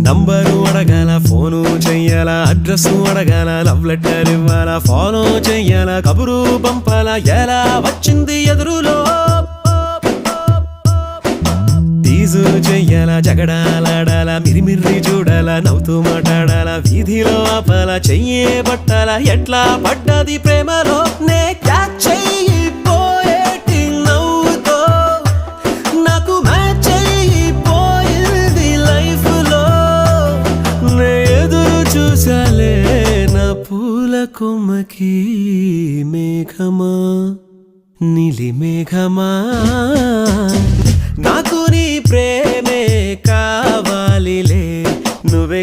number అడగాల, phone చెయ్యాల, address అడగాల, లవ్ లెటర్ ఇవ్వాల, ఫాలో చెయ్యాల, కబురు పంపాల, ఎలా వచ్చింది ఎదురులో టీజు చెయ్యాల, జగడాలాడాల, మిరిమిర్రి చూడాల, నవ్వుతూ మాట్లాడాల, వీధిలో ఆపాల, చెయ్యే పట్టాల, ఎట్లా పడ్డది ప్రేమలో నే క్యాచ్ చెయ్యిపోయేటి నవ్వుతో నాకు మ్యాచ్ అయిపోయింది లైఫ్ లో నే ఎదురు చూసాలే నా పూల కొమ్మకి మేఘమా నీలి మేఘమా నాకు నీ ప్రేమే కావాలిలే నువ్వే